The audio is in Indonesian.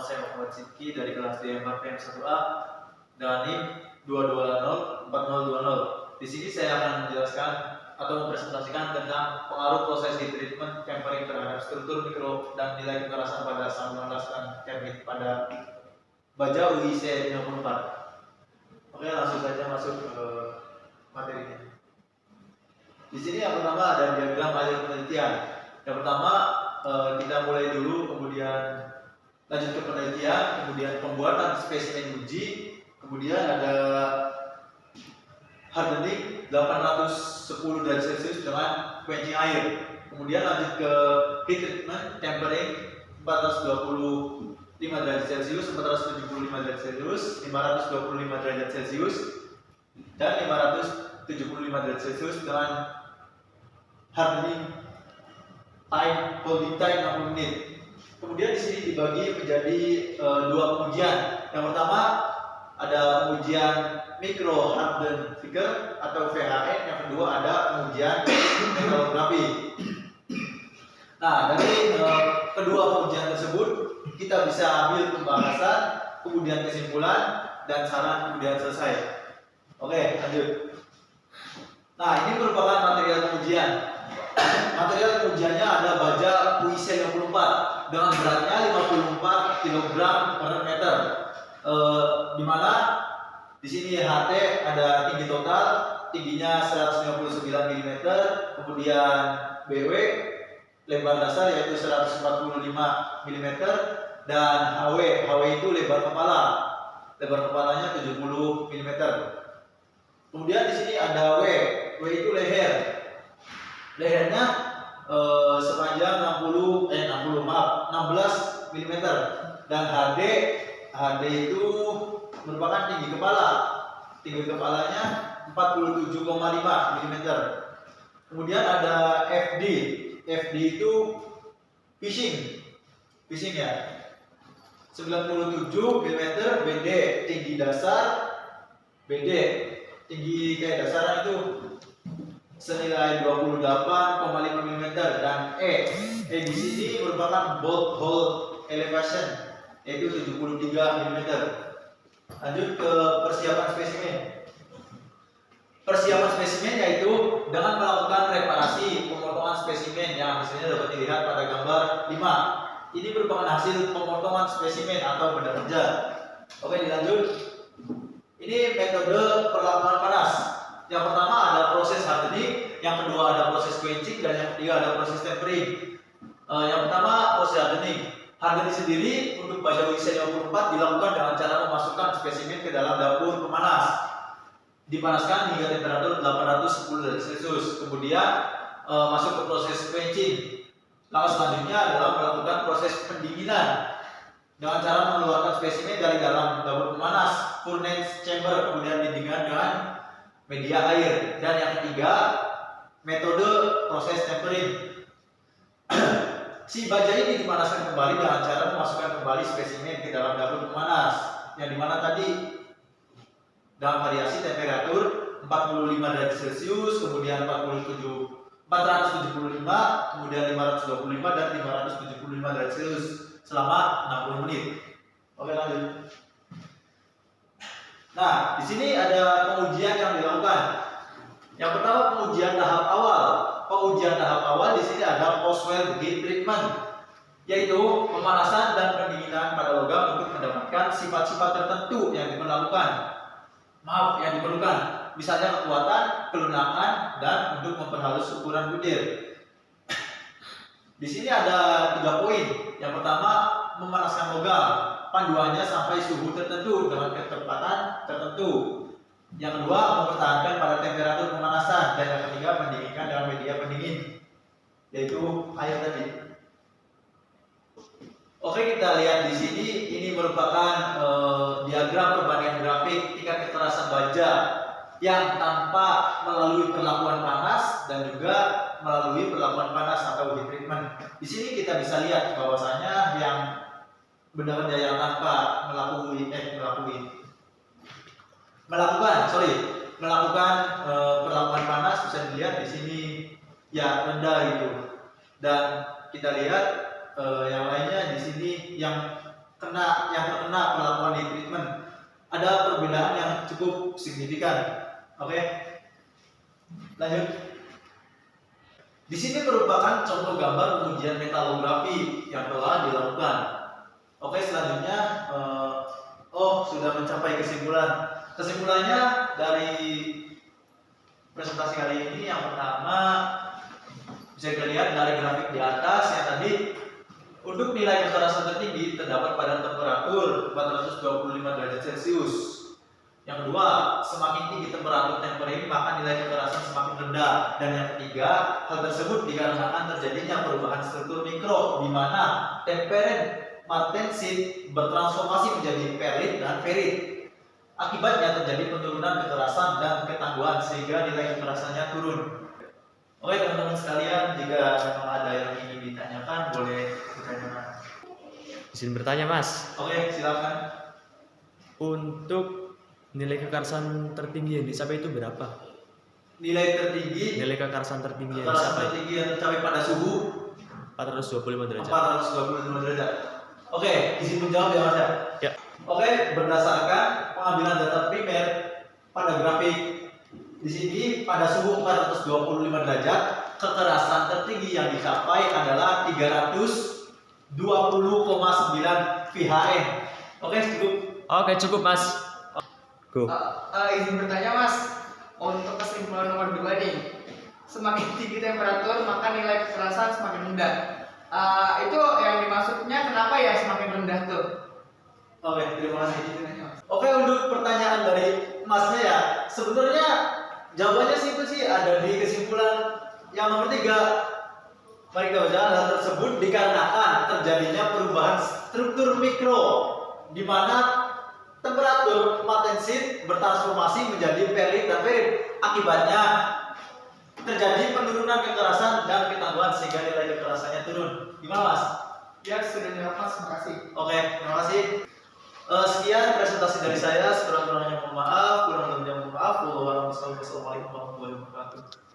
saya Muhammad Sidki dari kelas DMPM 1A dan NIM 2204020. Di sini saya akan menjelaskan atau mempresentasikan tentang pengaruh proses heat treatment tempering terhadap struktur mikro dan nilai kekerasan pada saluran gas dan termit pada baja UIC 54. Oke, langsung saja masuk ke materinya. Di sini yang pertama ada diagram alur penelitian. Yang pertama kita mulai dulu, kemudian lanjut ke penelitian, kemudian pembuatan spesimen uji, kemudian ada hardening 810 derajat Celcius dengan quenching air, kemudian lanjut ke heat treatment tempering 425 derajat Celcius, 475 derajat Celcius, 525 derajat Celcius, dan 575 derajat Celcius dengan hardening time holding time 60 menit. Kemudian di sini dibagi menjadi dua pengujian. Yang pertama ada pengujian micro harden figure atau VHN. Yang kedua ada pengujian metrolografi. Nah, dari kedua pengujian tersebut kita bisa ambil pembahasan, kemudian kesimpulan, dan saran, kemudian selesai. Oke, lanjut. Nah, ini merupakan material pengujian. Material pengujiannya ada baja UIC 54 dengan beratnya 54 kg per meter. Di mana di sini HT ada tinggi total, tingginya 159 mm, kemudian BW lebar dasar yaitu 145 mm, dan HW itu lebar kepala. Lebar kepalanya 70 mm. Kemudian di sini ada W itu leher. Lehernya sepanjang 16 mm, dan HD itu merupakan tinggi kepala. Tinggi kepalanya 47,5 mm. Kemudian ada FD itu fishing ya, 97 mm. BD tinggi dasar, BD tinggi kayak dasaran itu senilai 28,5 mm, dan di sini merupakan bolt hole elevation yaitu 73 mm. Lanjut ke persiapan spesimen. Persiapan spesimen yaitu dengan melakukan reparasi pemotongan spesimen yang hasilnya dapat dilihat pada gambar 5. Ini merupakan hasil pemotongan spesimen atau benda kerja. Oke, dilanjut. Ini metode perlakuan panas. Yang pertama ada proses hardening, yang kedua ada proses quenching, dan yang ketiga ada proses tempering. Yang pertama proses hardening. Hardening sendiri untuk baja UIC 54 dilakukan dengan cara memasukkan spesimen ke dalam dapur pemanas. Dipanaskan hingga temperatur 810 derajat Celcius. Kemudian masuk ke proses quenching. Langkah selanjutnya adalah melakukan proses pendinginan dengan cara mengeluarkan spesimen dari dalam dapur pemanas, furnace chamber, kemudian didinginkan dengan media air. Dan yang ketiga, metode proses tempering. Si baja ini dipanaskan kembali dengan cara memasukkan kembali spesimen ke dalam dapur pemanas, yang dimana tadi dalam variasi temperatur 45 derajat Celcius, kemudian 475, kemudian 525 dan 575 derajat Celcius selama 60 menit. Oke, lanjut. Nah, di sini ada pengujian yang dilakukan. Yang pertama pengujian tahap awal. Pengujian tahap awal di sini ada post-weld heat treatment, yaitu pemanasan dan pendinginan pada logam untuk mendapatkan sifat-sifat tertentu yang diperlukan. Misalnya kekuatan, kelunakan, dan untuk memperhalus ukuran butir. Di sini ada 3 poin. Yang pertama memanaskan logam. Panduannya sampai suhu tertentu dengan kecepatan tertentu. Yang kedua mempertahankan pada temperatur pemanasan, dan yang ketiga mendinginkan dalam media pendingin, yaitu air tadi. Oke, kita lihat di sini. Ini merupakan diagram perbandingan grafik tingkat kekerasan baja yang tanpa melalui perlakuan panas dan juga melalui perlakuan panas atau heat treatment. Di sini kita bisa lihat bahwasanya yang benda-benda yang tanpa melakukan perlakuan panas bisa dilihat di sini ya rendah gitu. Dan kita lihat yang lainnya di sini yang terkena perlakuan heat treatment. Ada perbedaan yang cukup signifikan. Oke, lanjut. Di sini merupakan contoh gambar pengujian metalografi yang telah dilakukan. Oke, selanjutnya sudah mencapai kesimpulan. Kesimpulannya dari presentasi kali ini yang pertama bisa kita lihat dari grafik di atas yang tadi, untuk nilai kekerasan tertinggi terdapat pada temperatur 425 derajat Celcius. Yang kedua, semakin tinggi temperatur tempering maka nilai kekerasan semakin rendah. Dan yang ketiga, hal tersebut dikarenakan terjadinya perubahan struktur mikro di mana temperen martensit bertransformasi menjadi perlit dan ferit. Akibatnya terjadi penurunan kekerasan dan ketangguhan sehingga nilai kekerasannya turun. Oke teman-teman sekalian, jika memang ada yang ingin ditanyakan boleh ditanyakan. Izin bertanya Mas. Oke, silakan. Untuk nilai kekerasan tertinggi yang dicapai itu berapa? Nilai kekerasan tertinggi yang tercapai pada suhu 425 derajat. 425 derajat. Oke, izin menjawab ya Mas ya. Ya. Oke, berdasarkan pengambilan data primer pada grafik di sini pada suhu 425 derajat, kekerasan tertinggi yang dicapai adalah 320,9 VHM. Oke, cukup. Oke, cukup Mas. Go. Izin bertanya Mas, untuk kesimpulan nomor 2 nih, semakin tinggi temperatur maka nilai kekerasan semakin rendah. Itu yang dimaksudnya kenapa ya semakin rendah tuh? Oke, terima kasih. Oke, untuk pertanyaan dari Masnya ya, sebenarnya jawabannya simpel sih, ada di kesimpulan yang nomor 3. Mari kita baca. Hal tersebut dikarenakan terjadinya perubahan struktur mikro di mana temperatur martensit bertransformasi menjadi perlit dan ferit. Akibatnya terjadi penurunan kekerasan dan ketangguhan sehingga nilai kekerasannya turun. Gimana Mas? Ya sudah jawab Mas, terima kasih. Oke, terima kasih. Sekian presentasi dari saya. Sekurang-kurangnya mohon maaf. Wassalamualaikum warahmatullahi wabarakatuh.